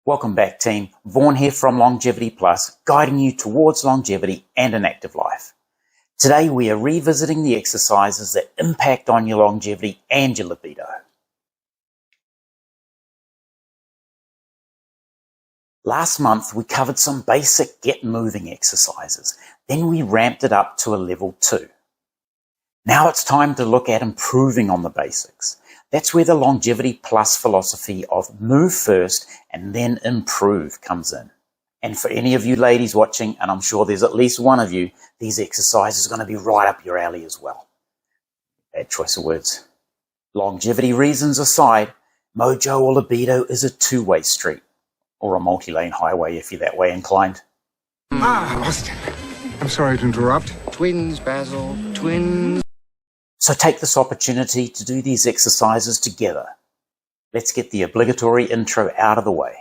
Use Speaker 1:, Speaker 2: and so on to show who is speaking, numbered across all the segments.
Speaker 1: Welcome back, team. Vaughan here from Longevity Plus, guiding you towards longevity and an active life. Today we are revisiting the exercises that impact on your longevity and your libido. Last month we covered some basic get moving exercises, then we ramped it up to a level 2. Now it's time to look at improving on the basics. That's where the Longevity Plus philosophy of move first and then improve comes in. And for any of you ladies watching, and I'm sure there's at least one of you, these exercises are going to be right up your alley as well. Bad choice of words. Longevity reasons aside, Mojo or Libido is a two-way street, or a multi-lane highway if you're that way inclined.
Speaker 2: Austin. I'm sorry to interrupt.
Speaker 3: Twins, Basil, twins.
Speaker 1: So take this opportunity to do these exercises together. Let's get the obligatory intro out of the way.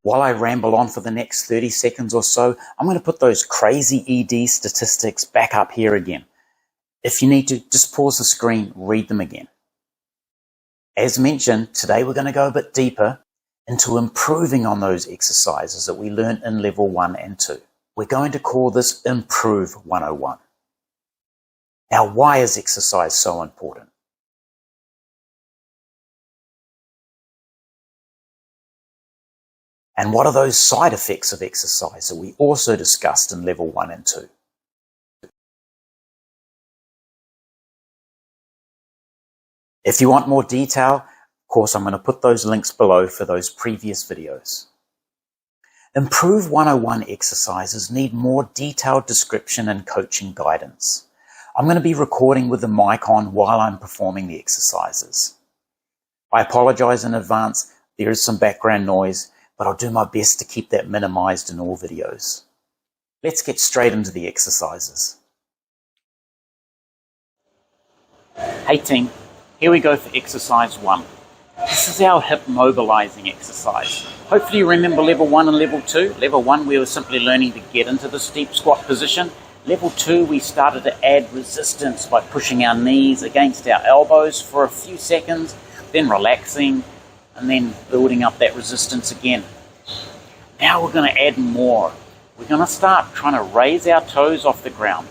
Speaker 1: While I ramble on for the next 30 seconds or so, I'm going to put those crazy ED statistics back up here again. If you need to, just pause the screen, read them again. As mentioned, today we're going to go a bit deeper into improving on those exercises that we learned in level 1 and 2. We're going to call this Improve 101. Now, why is exercise so important? And what are those side effects of exercise that we also discussed in level 1 and 2? If you want more detail, of course, I'm going to put those links below for those previous videos. Improve 101 exercises need more detailed description and coaching guidance. I'm going to be recording with the mic on while I'm performing the exercises. I apologize in advance. There is some background noise, but I'll do my best to keep that minimized in all videos. Let's get straight into the exercises. Hey team, here we go for exercise 1. This is our hip mobilizing exercise. Hopefully you remember level 1 and level 2. Level 1 we were simply learning to get into the steep squat position. Level 2 we started to add resistance by pushing our knees against our elbows for a few seconds, then relaxing, and then building up that resistance again. Now we're going to add more. We're going to start trying to raise our toes off the ground.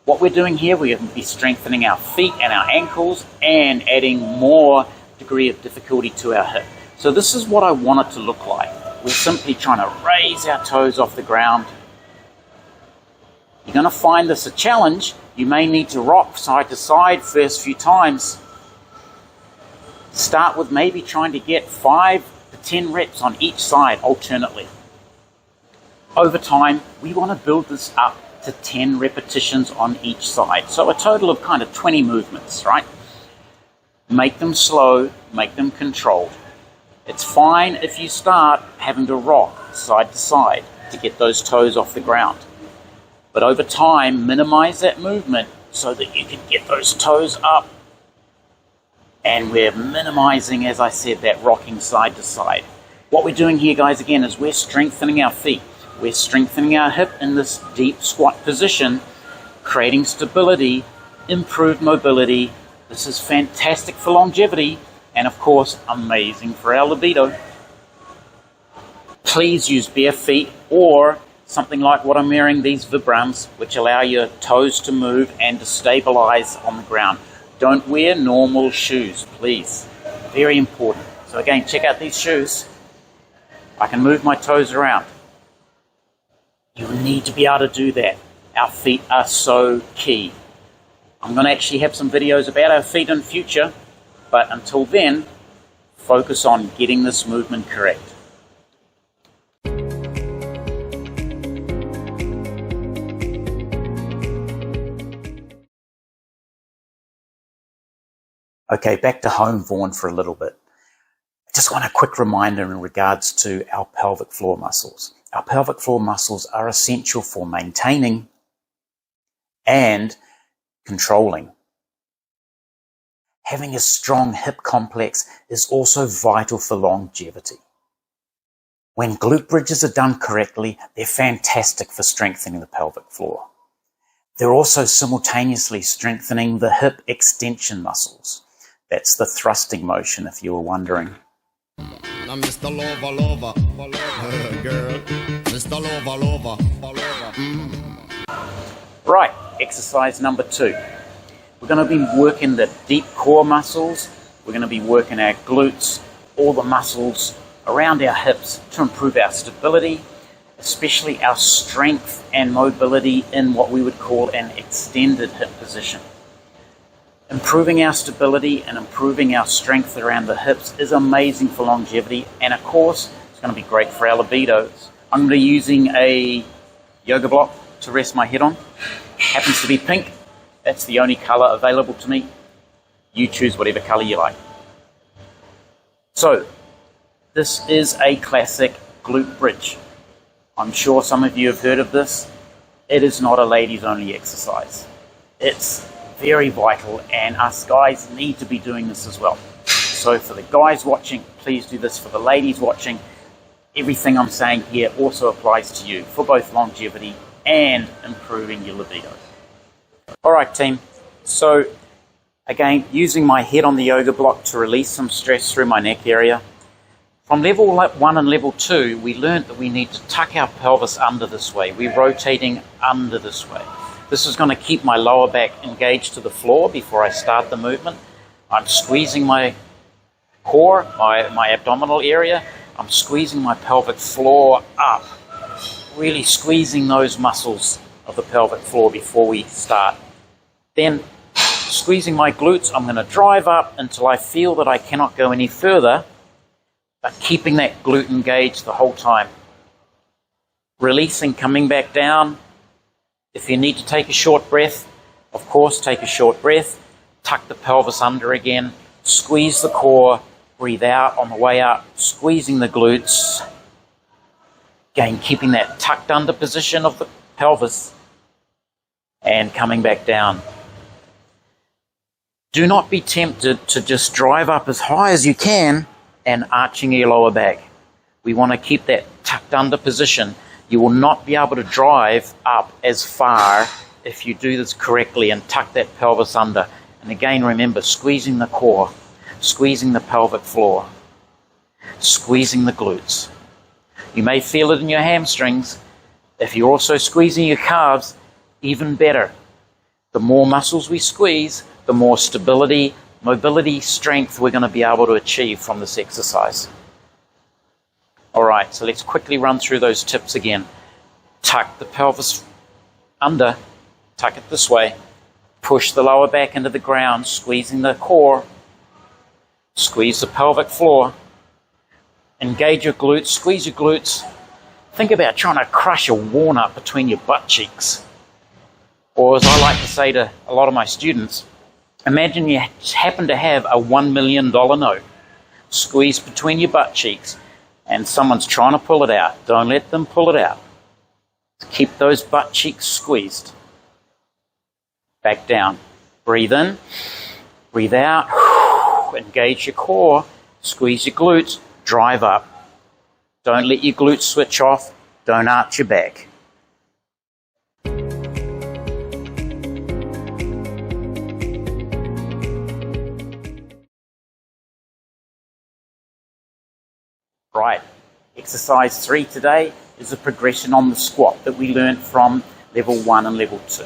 Speaker 1: What we're doing here, we're going to be strengthening our feet and our ankles and adding more degree of difficulty to our hip. So this is what I want it to look like. We're simply trying to raise our toes off the ground. You're going to find this a challenge. You may need to rock side to side first few times. Start with maybe trying to get 5 to 10 reps on each side alternately. Over time, we want to build this up to 10 repetitions on each side. So a total of kind of 20 movements, right? Make them slow, make them controlled. It's fine if you start having to rock side to side to get those toes off the ground. But over time, minimize that movement so that you can get those toes up. And we're minimizing, as I said, that rocking side to side. What we're doing here, guys, again, is we're strengthening our feet. We're strengthening our hip in this deep squat position, creating stability, improved mobility. This is fantastic for longevity and, of course, amazing for our libido. Please use bare feet or something like what I'm wearing, these Vibrams, which allow your toes to move and to stabilize on the ground. Don't wear normal shoes, please. Very important. So again, check out these shoes. I can move my toes around. You need to be able to do that. Our feet are so key. I'm going to actually have some videos about our feet in future, but until then, focus on getting this movement correct. Okay, back to home, Vaughan, for a little bit. Just want a quick reminder in regards to our pelvic floor muscles. Our pelvic floor muscles are essential for maintaining and controlling. Having a strong hip complex is also vital for longevity. When glute bridges are done correctly, they're fantastic for strengthening the pelvic floor. They're also simultaneously strengthening the hip extension muscles. That's the thrusting motion, if you were wondering.
Speaker 4: I'm Mr. Lover, girl. Mr. Lover.
Speaker 1: Right, exercise number 2. We're going to be working the deep core muscles. We're going to be working our glutes, all the muscles around our hips to improve our stability, especially our strength and mobility in what we would call an extended hip position. Improving our stability and improving our strength around the hips is amazing for longevity, and of course it's going to be great for our libido. I'm going to be using a yoga block to rest my head on. Happens to be pink. That's the only colour available to me. You choose whatever colour you like. So, this is a classic glute bridge. I'm sure some of you have heard of this. It is not a ladies only exercise. It's very vital, and us guys need to be doing this as well. So for the guys watching, please do this. For the ladies watching, everything I'm saying here also applies to you for both longevity and improving your libido. Alright team, so again, using my head on the yoga block to release some stress through my neck area. From level 1 and level 2, we learned that we need to tuck our pelvis under this way. We're rotating under this way. This is going to keep my lower back engaged to the floor before I start the movement. I'm squeezing my core, my abdominal area. I'm squeezing my pelvic floor up. Really squeezing those muscles of the pelvic floor before we start. Then squeezing my glutes, I'm going to drive up until I feel that I cannot go any further, but keeping that glute engaged the whole time. Releasing, coming back down. If you need to take a short breath, of course, take a short breath. Tuck the pelvis under again. Squeeze the core. Breathe out on the way up. Squeezing the glutes. Again, keeping that tucked under position of the pelvis. And coming back down. Do not be tempted to just drive up as high as you can and arching your lower back. We want to keep that tucked under position. You will not be able to drive up as far if you do this correctly and tuck that pelvis under. And again, remember, squeezing the core, squeezing the pelvic floor, squeezing the glutes. You may feel it in your hamstrings. If you're also squeezing your calves, even better. The more muscles we squeeze, the more stability, mobility, strength we're going to be able to achieve from this exercise. Alright, so let's quickly run through those tips again. Tuck the pelvis under, tuck it this way, push the lower back into the ground, squeezing the core, squeeze the pelvic floor, engage your glutes, squeeze your glutes. Think about trying to crush a walnut between your butt cheeks. Or as I like to say to a lot of my students, imagine you happen to have a $1 million note squeezed between your butt cheeks and someone's trying to pull it out. Don't let them pull it out. Keep those butt cheeks squeezed. Back down. Breathe in. Breathe out. Engage your core. Squeeze your glutes. Drive up. Don't let your glutes switch off. Don't arch your back. Right, exercise 3 today is a progression on the squat that we learned from level 1 and level 2.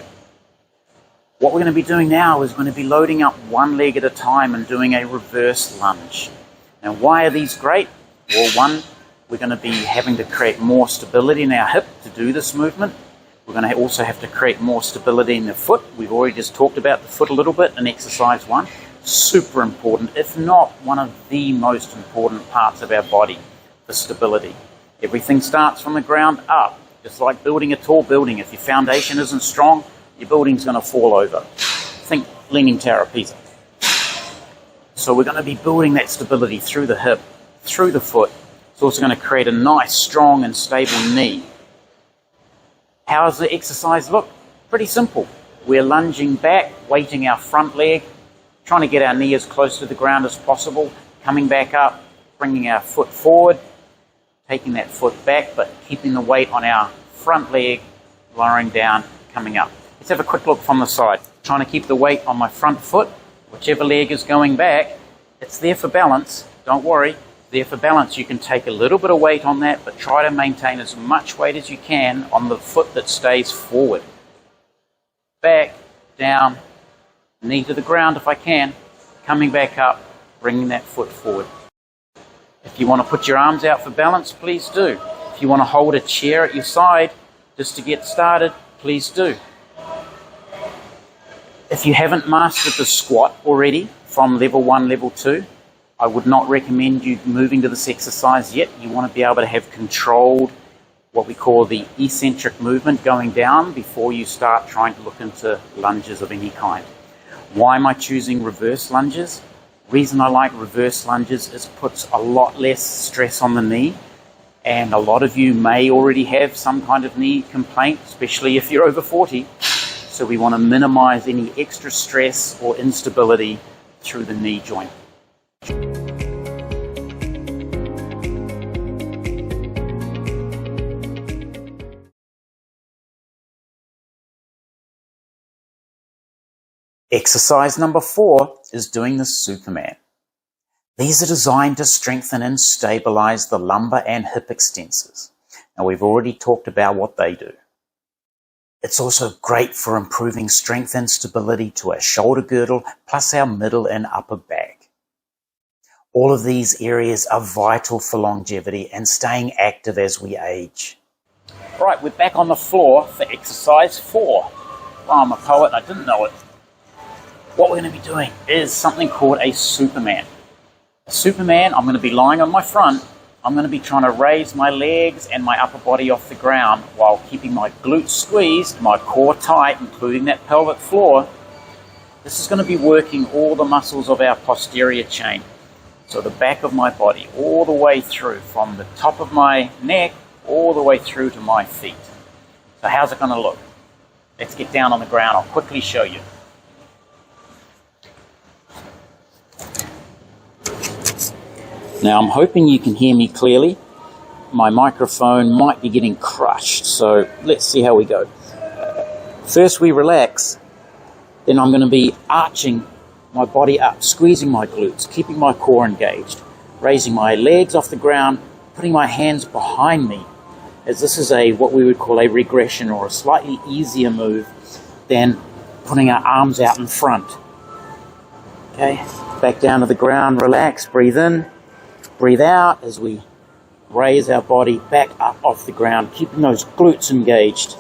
Speaker 1: What we're going to be doing now is going to be loading up one leg at a time and doing a reverse lunge. Now, why are these great? Well, one, we're going to be having to create more stability in our hip to do this movement. We're going to also have to create more stability in the foot. We've already just talked about the foot a little bit in exercise 1. Super important, if not one of the most important parts of our body. The stability. Everything starts from the ground up. Just like building a tall building. If your foundation isn't strong, your building's going to fall over. Think Leaning Tower of Pisa. So we're going to be building that stability through the hip, through the foot. It's also going to create a nice, strong and stable knee. How does the exercise look? Pretty simple. We're lunging back, weighting our front leg, trying to get our knee as close to the ground as possible, coming back up, bringing our foot forward, taking that foot back, but keeping the weight on our front leg, lowering down, coming up. Let's have a quick look from the side. Trying to keep the weight on my front foot, whichever leg is going back. It's there for balance, don't worry. There for balance. You can take a little bit of weight on that, but try to maintain as much weight as you can on the foot that stays forward. Back, down, knee to the ground if I can, coming back up, bringing that foot forward. If you want to put your arms out for balance, please do. If you want to hold a chair at your side just to get started, please do. If you haven't mastered the squat already from level 1, level 2, I would not recommend you moving to this exercise yet. You want to be able to have controlled what we call the eccentric movement going down before you start trying to look into lunges of any kind. Why am I choosing reverse lunges? The reason I like reverse lunges is it puts a lot less stress on the knee, and a lot of you may already have some kind of knee complaint, especially if you're over 40. So we want to minimize any extra stress or instability through the knee joint. Exercise number 4 is doing the Superman. These are designed to strengthen and stabilize the lumbar and hip extensors. Now we've already talked about what they do. It's also great for improving strength and stability to our shoulder girdle, plus our middle and upper back. All of these areas are vital for longevity and staying active as we age. Right, we're back on the floor for exercise 4. Well, I'm a poet, I didn't know it. What we're going to be doing is something called a Superman. A Superman, I'm going to be lying on my front. I'm going to be trying to raise my legs and my upper body off the ground while keeping my glutes squeezed, my core tight, including that pelvic floor. This is going to be working all the muscles of our posterior chain. So the back of my body, all the way through, from the top of my neck, all the way through to my feet. So how's it going to look? Let's get down on the ground. I'll quickly show you. Now I'm hoping you can hear me clearly. My microphone might be getting crushed, so let's see how we go. First we relax, then I'm going to be arching my body up, squeezing my glutes, keeping my core engaged, raising my legs off the ground, putting my hands behind me, as this is what we would call a regression, or a slightly easier move than putting our arms out in front. Okay, back down to the ground, relax, breathe in. Breathe out as we raise our body back up off the ground, keeping those glutes engaged.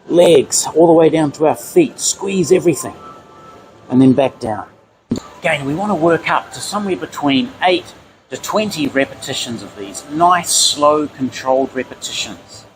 Speaker 1: Legs all the way down to our feet. Squeeze everything. And then back down. Again, we want to work up to somewhere between 8 to 20 repetitions of these. Nice, slow, controlled repetitions.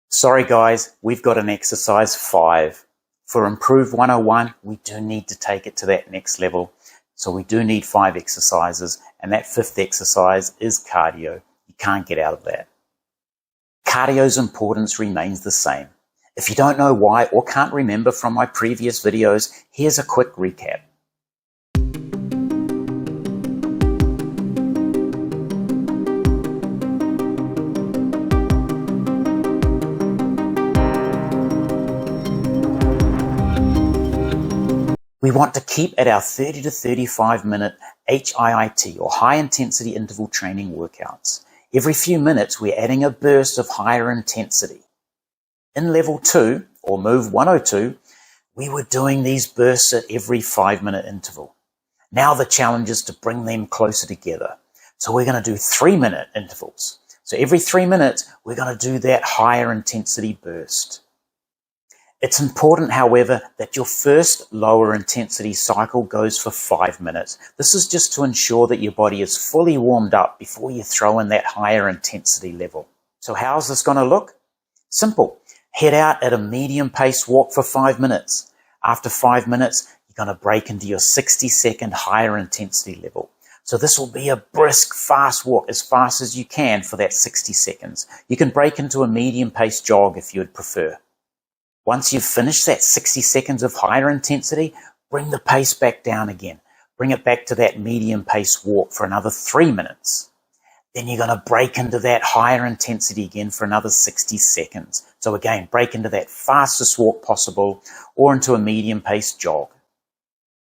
Speaker 1: Sorry guys, we've got an exercise 5. For Improve 101, we do need to take it to that next level. So we do need 5 exercises, and that 5th exercise is cardio. You can't get out of that. Cardio's importance remains the same. If you don't know why or can't remember from my previous videos, here's a quick recap. We want to keep at our 30 to 35 minute HIIT, or high intensity interval training workouts. Every few minutes we're adding a burst of higher intensity. In level 2, or move 102, we were doing these bursts at every 5-minute interval. Now the challenge is to bring them closer together. So we're going to do 3-minute intervals. So every 3 minutes we're going to do that higher intensity burst. It's important, however, that your first lower intensity cycle goes for 5 minutes. This is just to ensure that your body is fully warmed up before you throw in that higher intensity level. So how's this going to look? Simple. Head out at a medium pace walk for 5 minutes. After 5 minutes, you're going to break into your 60-second higher intensity level. So this will be a brisk, fast walk, as fast as you can for that 60 seconds. You can break into a medium pace jog if you would prefer. Once you've finished that 60 seconds of higher intensity, bring the pace back down again. Bring it back to that medium pace walk for another 3 minutes. Then you're going to break into that higher intensity again for another 60 seconds. So again, break into that fastest walk possible or into a medium pace jog.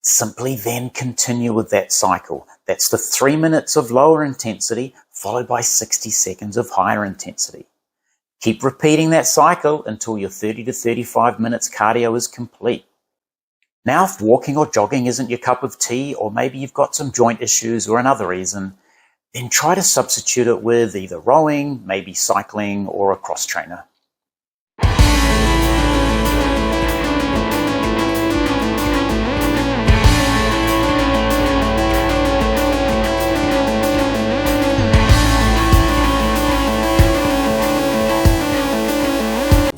Speaker 1: Simply then continue with that cycle. That's the 3 minutes of lower intensity followed by 60 seconds of higher intensity. Keep repeating that cycle until your 30 to 35 minutes cardio is complete. Now, if walking or jogging isn't your cup of tea, or maybe you've got some joint issues or another reason, then try to substitute it with either rowing, maybe cycling, or a cross trainer.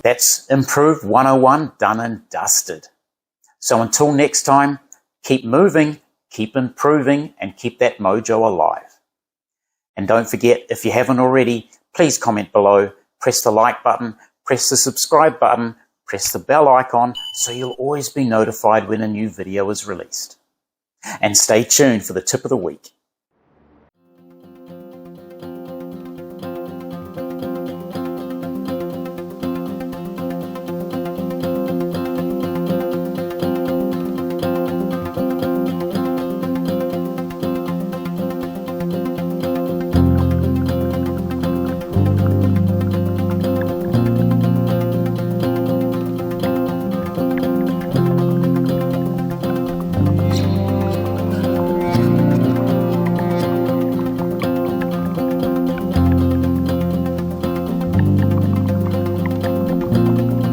Speaker 1: That's Improve 101 done and dusted. So until next time, keep moving, keep improving, and keep that mojo alive. And don't forget, if you haven't already, please comment below, press the like button, press the subscribe button, press the bell icon so you'll always be notified when a new video is released. And stay tuned for the tip of the week.